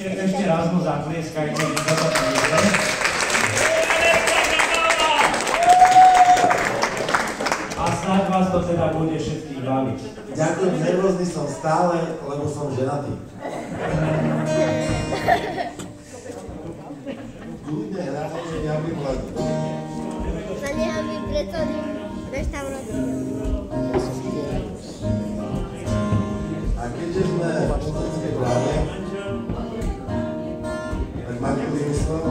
Ešte raz mu zatlieskajte, že toto príde. A snáď vás to teda bude všetkých baviť. Ďakujem, nervózny som stále, lebo som ženatý. Kľudne hráte, že nehabí mladí. Sa nehabí pred celým reštauráciom. A keďže sme v Plzeňskej Bráne, tak máte vymyslel?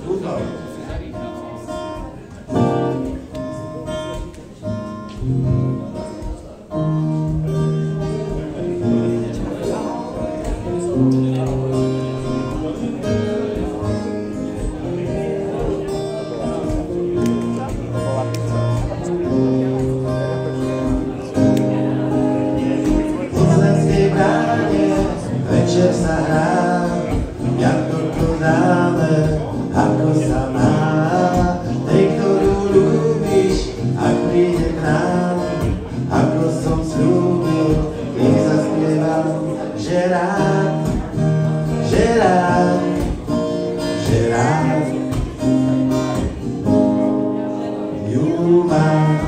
Skúšal. Večer sa hrá, Janko to dáme, ako sa má. Tej, ktorú ľúbiš, ak príde k nám, ako som slúbil, ich zaspievam, že rád, že rád, že rád ju mám.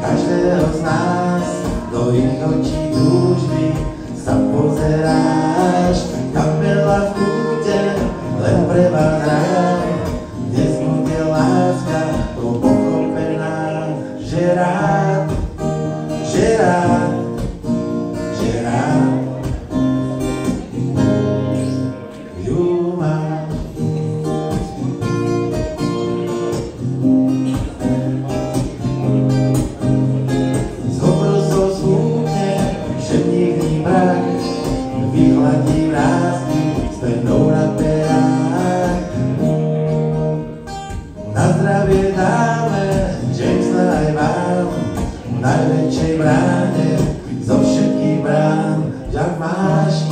Každého z nás do ich očí túžby sa pozeráš, kapela v kúte len pre vás rád. Dnes bude láska pochopená, že rád, že rád, že rád ju mám. Vyhladí vrásky s penou na perách. Na zdravie dáme Jamesa aj vám, v najväčšej bráne zo všetkých brán. Ak máš,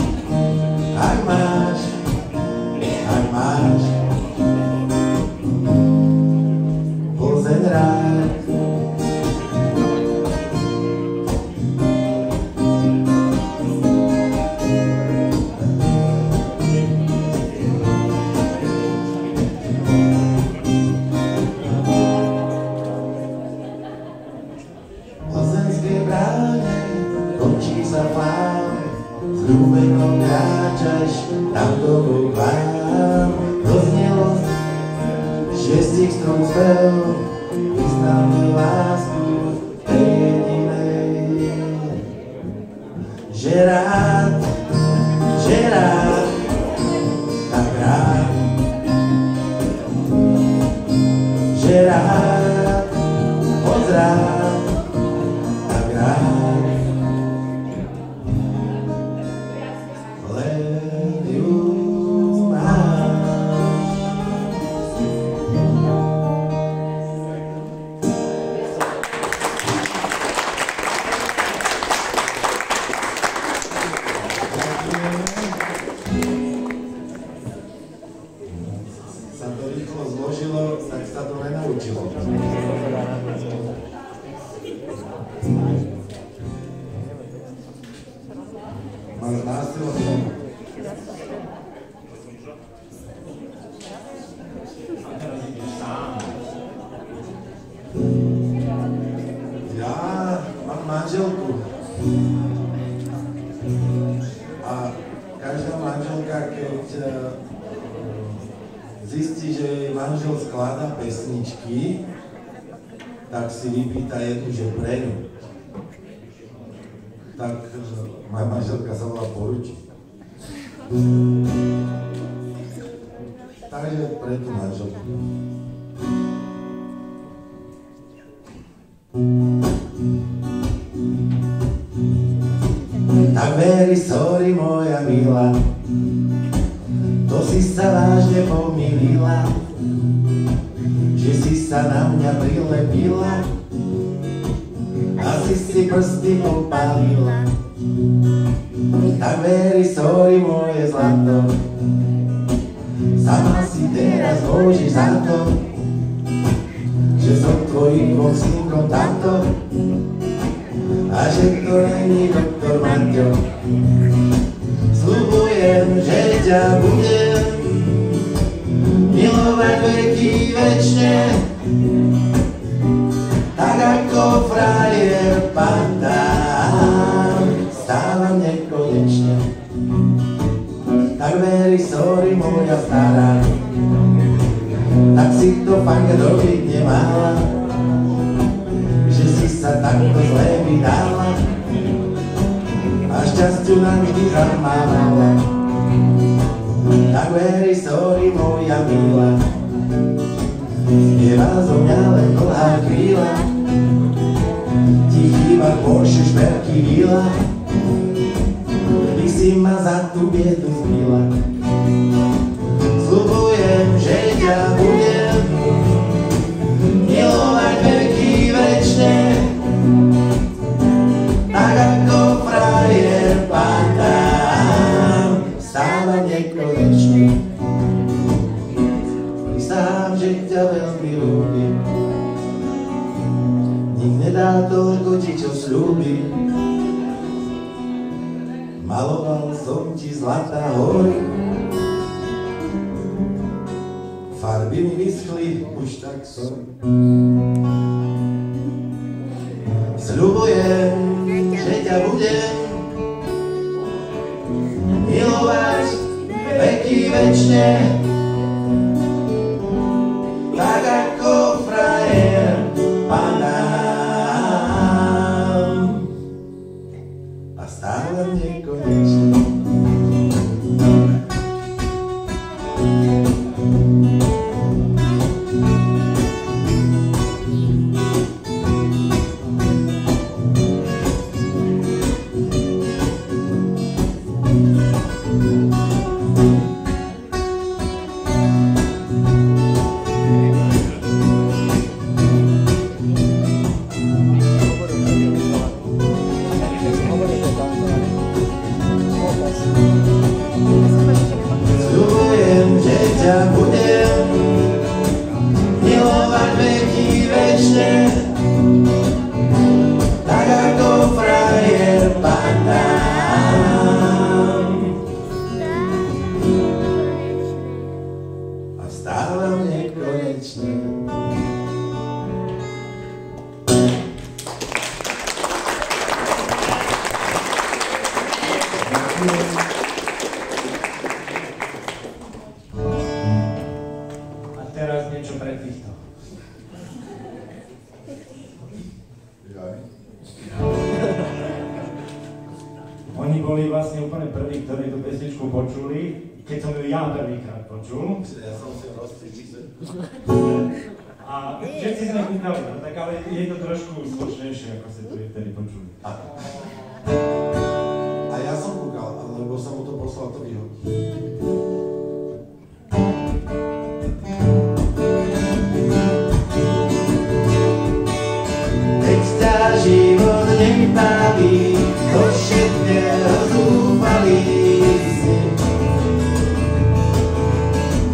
ak máš, ak máš Plzeň rád. Končí sa plán, s ľúbenou kráčaš tam do vám. Doznelo šiestich strún spev, vyznali lásku tej jedinej. Že rád, tak rád, že rád, moc rád, tak rád. Sa to rýchlo zložilo, tak sa to nenaučilo. Máš násil? Ja mám manželku. A každá manželka, keď zistí, že jej manžel skladá pesničky, tak si vypýta jednu, že pre ňu. Tak moja manželka sa volá Poručí. Takže pre tú manželku. Tak veri, sorry moja milá, to si sa vážne pomýlila, že si sa na mňa prilepila, asi si prsty popálila. Tak veri, sorry moje zlato, sa Sama si teraz môžeš za to, že som tvojím synkom táto a že to není doktor Maťo. Sľubujem, že ťa budem milovať veky večne, tak ako frajer pantán, stávam nekonečne. Tak veri, sorry moja stará, tak si to fakt robiť nemala, že si sa takto zle vydala a šťastiu navždy zamávala. Tak veri, sorry moja milá, spieva zo mňa len dlhá chvíľa, ti chýba Porsche, šperky, vila, ty si ma za tú biedu zbila. Sľubujem, že ťa budem milovať veky večne, tak ako frajer pantán, stávam nekonečne. Prisahám, že ťa veľmi ľúbim, nik nedá toľko ti, čo sľúbim. Maloval som ti zlatá hory, farby mi vyschli, už tak sorry. Sľubujem, že ťa budem milovať veky večne, tak ako frajer panám a stále nekonečne. Sľubujem, že ťa budem milovať veky večne, tak ako frajer pantán a stávam nekonečne. A teraz niečo pre týchto. Oni boli vlastne úplne prví, ktorí tú pesničku počuli, keď som ju ja prvýkrát počul. Ja som si rozcvičil. A všetci sme kúkali, no tak ale je to trošku zločnejšie, ako ste tu vtedy počuli. A ja som kúkal, lebo som mu to poslal, to vyhodí. Keď ťa život nebaví, to všetkého zúfalý si.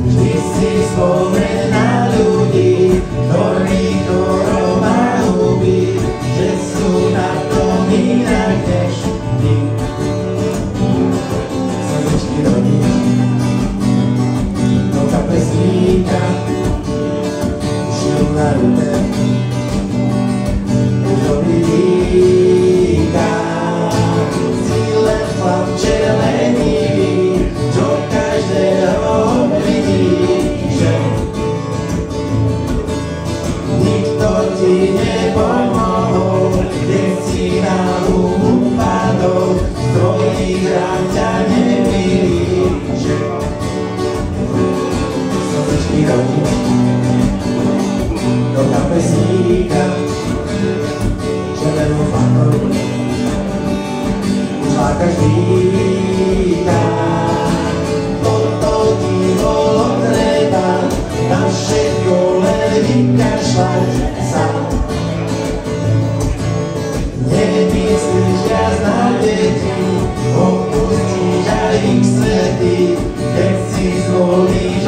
Vždy si spomeň na ľudí, ktorých choroba hubí, že sú na tom inak než ty. Slnečky do nich, do kapesníka, žil na ruke, už dobrý dýka. Si len chlapče lenivý, čo každého vidí, že nikto ti nepomohol, kde si na lúku padol, z tvojich rán ťa nevylíže. Slnečky rodí do kapesníka, červenú farbu už lákaš víta. Toto ti bolo treba, na všetko len vykašľať sa. Nemyslíš viac na deti, opustíš aj ich svety, keď si zvolíš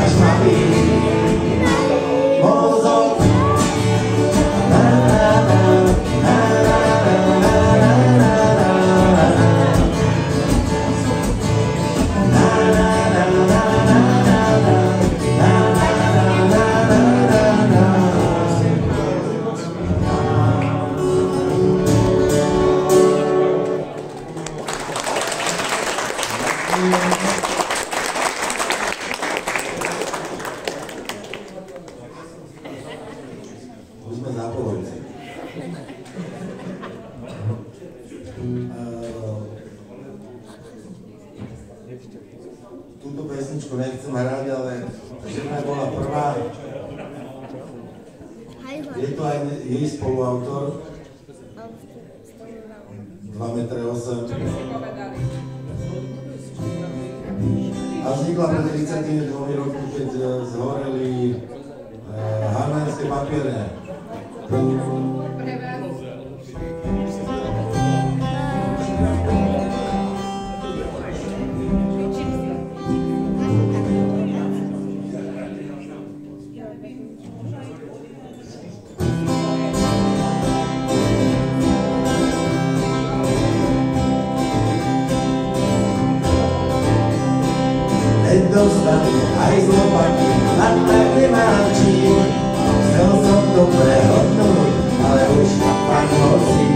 máš malý mozog. Túto pesničku nechcem hrať, ale žena bola prvá. Je to aj jej spoluautor. 2,8 m. A vznikla pred 32 rokmi, keď zhoreli harmanské papierne. Nedostali aj z lopaky, a tak nemám čím. Chcel som to prehodnúť, ale už tak nosí.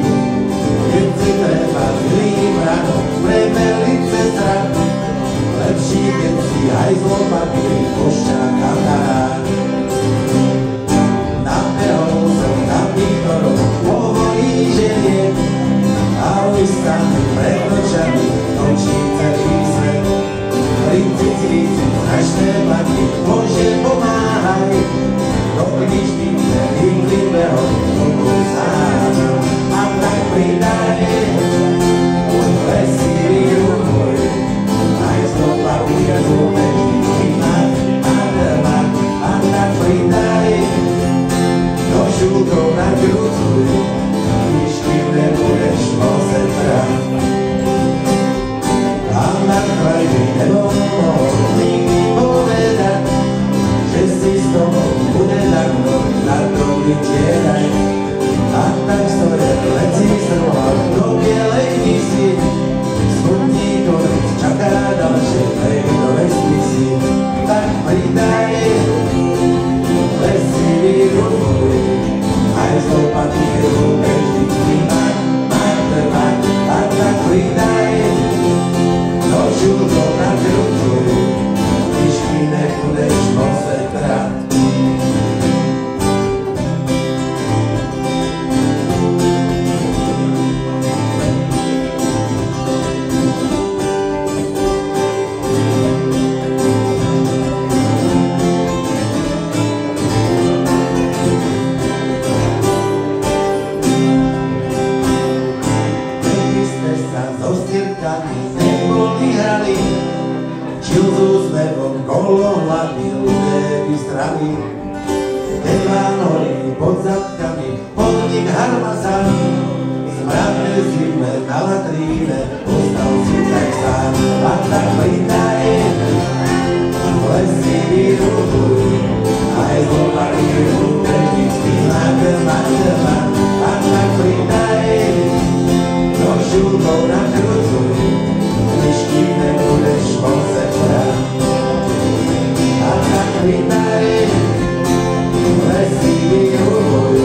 Keď si treba zlým ranom premeliť cez rak, lepší, keď si aj z lopaky pošťáka tak. Nabehol som na Viktorov, povolí ženie, a už sa mi pred očami točí celý svet. Rinci, strašné vlaky, Bože pomáhaj, do knižnice Hinklivého domov sám. A tak pridaj, lesivý rukoj, aj z toho papíru vždycky máš nadelmák. A tak pridaj, do žúkov nakrúcuj, když kým nebudeš moceť brať. A na krajine nebol nikdy povedať, že si s tobou bude takto na to vytieraj. A tak stoje leci strhol do bielej misy, smutný konec čaká ďalšie fejdové spisy. Tak pridaj, lesivý rukoj, aj z toho papíru vždycky máš trvať. A tak pridaj, do žúkov nakrúcuj, když mi nebudeš moceť brať. Keby ste sa so stierkami neboli hrali, čil s úsmevom kolo hlavy ľudé vystrali. Teba nohy pod zadkami, podnik harmasa, smradne zime na latríne, ostal si tak sám. A tak pridaj, lesivý rukoj, aj z papíru vždycky nadelmák. A tak pridaj, do žúkov nakrúcuj, když kým nebudeš moceť brať. A tak pridaj, lesivý rukoj,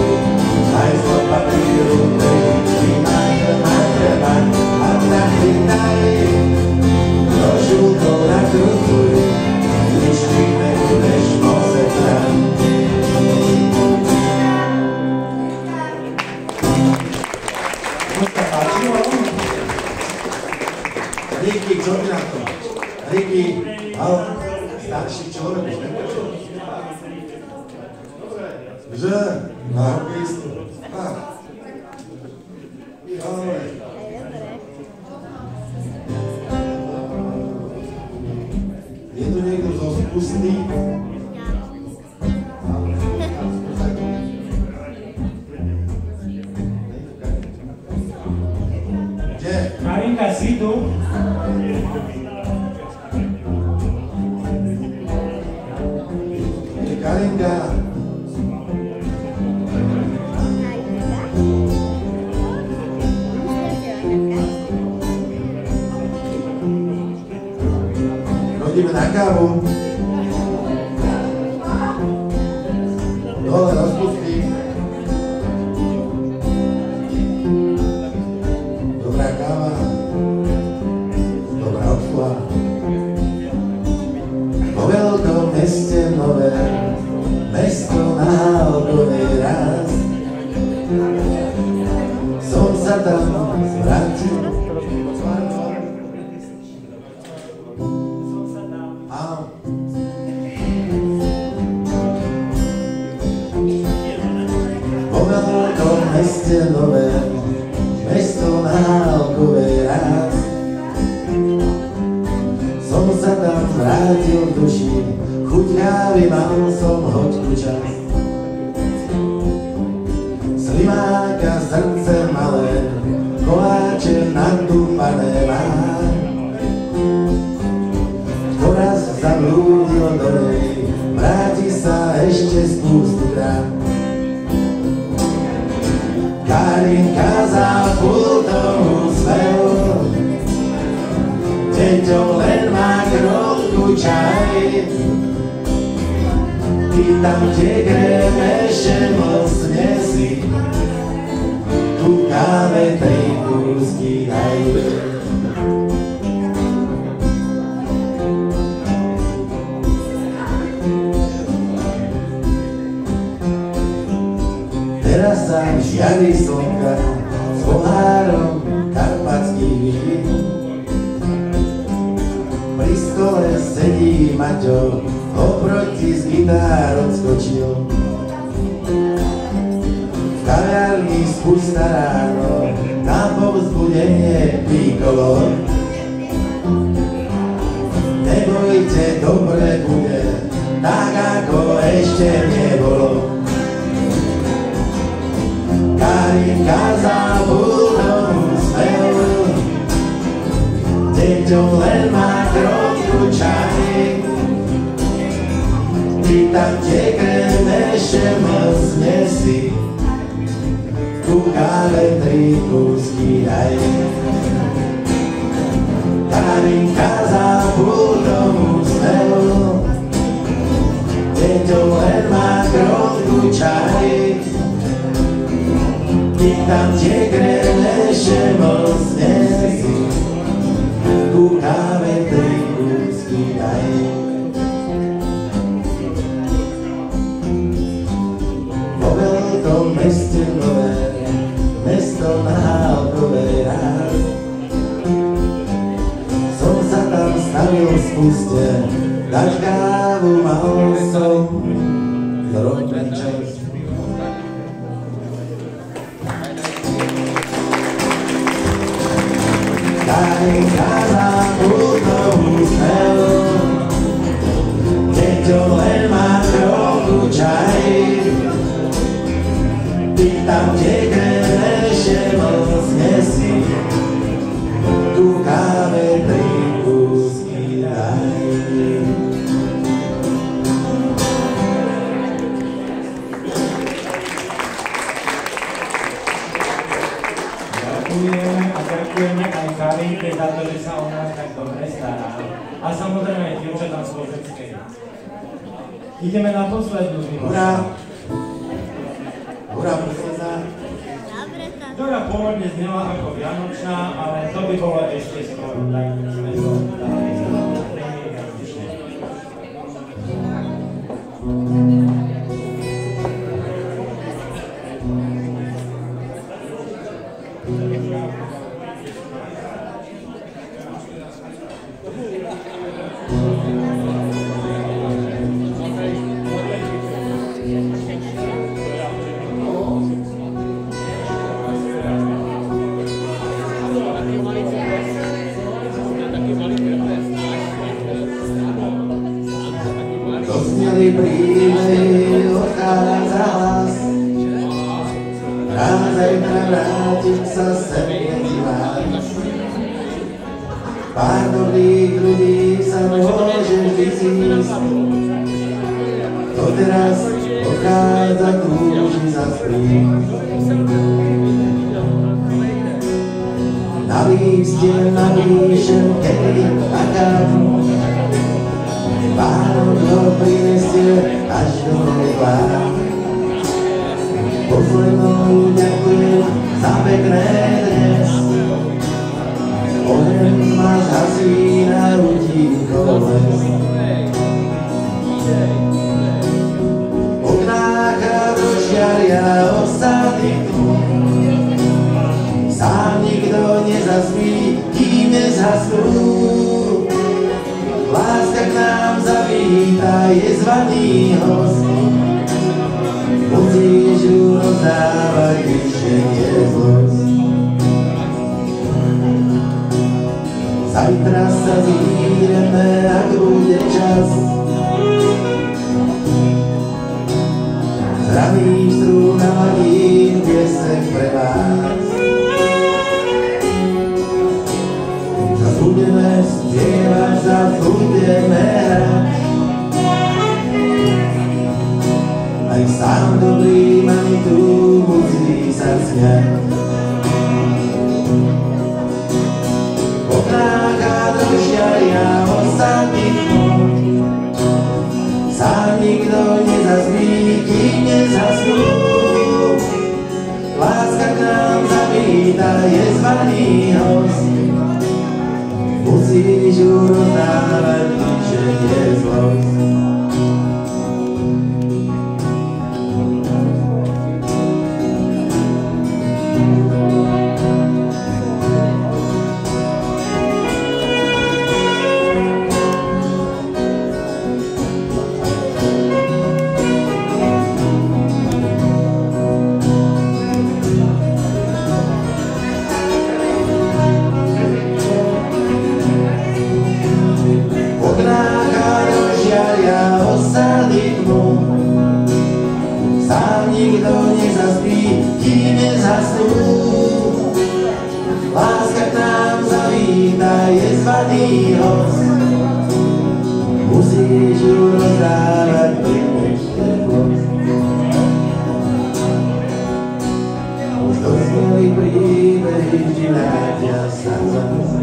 aj z toho papíru vždycky nadelmák. A tak pridaj, do žúkov nakrúcuj, když kým nebudeš moceť brať. Ricky, čo ty na to? Ricky, starší človek, už nepočul. Že? Na hokejistu. Je tu niekto zo spustný? Kde? Karinka, si tu? chodíme na kávu. Dole rozpustí. Dobrá káva. Dobrá obsluha. Po veľkom meste nové, mesto na Algovej raz. Som sa tam vrátil. Po veľkom meste nové, mesto na Algovej raz. Som sa tam vrátil v duši, chuť kávy mal som hoďku čas. Slimáka srdce malé, koláče nadúpané má. Kto raz zablúdil do nej, vráti sa ešte spústukrát. Karinka za pultom úsmev, deťom len má krotku čaj. Ty tam tie kremeše mocne si, tu káve 3 kúsky daj. Teraz sa žiari slnka s pohárom karpatských vín. Pri stole sedí Maťo, oproti s gitárou skočil. V kaviarni spústa ráno, na povzbudenie píkolo. Nebojte, dobre bude, tak ako ešte nebolo. Karinka za budom úsmev, deťom len má krotku čaj. Ty tam tie kremeše mocne si, tu káve 3 kúsky daj. Karinka za budom úsmev, deťom len má krotku čaj. Ty tam tie kremeše mocne si, tu káve 3 kúsky daj. Po veľkom meste nové, mesto na Algovej raz. Som sa tam stavil v spuste, dať kávu mal som zrovný čas. Karinka za budom úsmev, deťom len má trochu čaj. Ty tam tie kremeše mocne si, tu káve 3 kúsky daj. Ďakujeme aj Karinke za to, že sa o nás tak dobre stará. A samozrejme aj dievčatám z Kozeckej. Ideme na poslednú z nich. Hurá! Hurá, posledná. Ktorá pôvodne znela ako vianočná, ale to by bolo ešte skoro, tak sme to dali. Dosmieli príbeh odchádza hlas, rád zajtra vrátiť sa sem medzi vás. Pár dobrých ľudí sa môže vždy zísť, kto teraz odchádza, túži za sprím. Na lístie napíšem, kedy a kam, prinesie až do neba. Poslednou ďakujem za pekné dnes. Oheň ma zhasí na rutinkou les. Okná do žiaria osady tmu. Sám nikto nezaspí, kým nezhasnú. Láska k nám zavíta, je zvaný host. Musíš ju rozdávať, když je zlosť. Zajtra sa zídeme, ak bude čas. Zdravých strún naladím piesek pre vás. Zas budeme spievať, zas budeme hrať. Aj sám dobrý manitu musí sa smiať. Oknáka do žiaria ostatný tmu. Sám nikto nezaspí, kým nezhasnú. Láska k nám zavíta, je zvaný host. Musíš ju rozdávať, že je zlosť. Sám nikto nezaspí, kým nezhasnú. Láska k nám zavíta, je zvaný host. Musíš ju rozdávať, príjmeš teplosť. Už dozneli príbehy, vždy vrátia sa zas.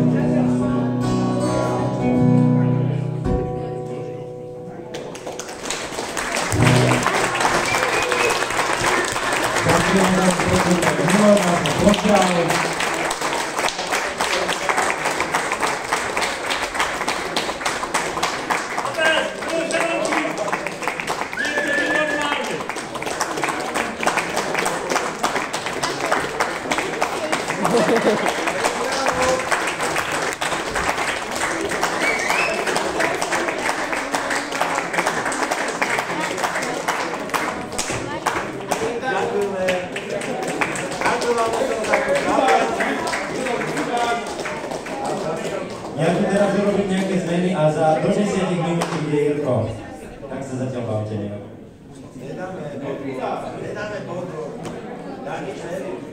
Ja tu teraz urobím nejaké zmeny a za do 10 minút ide Jirko. Tak sa zatiaľ bavte, neviem. Nedáme podru. Dáme nič neviem.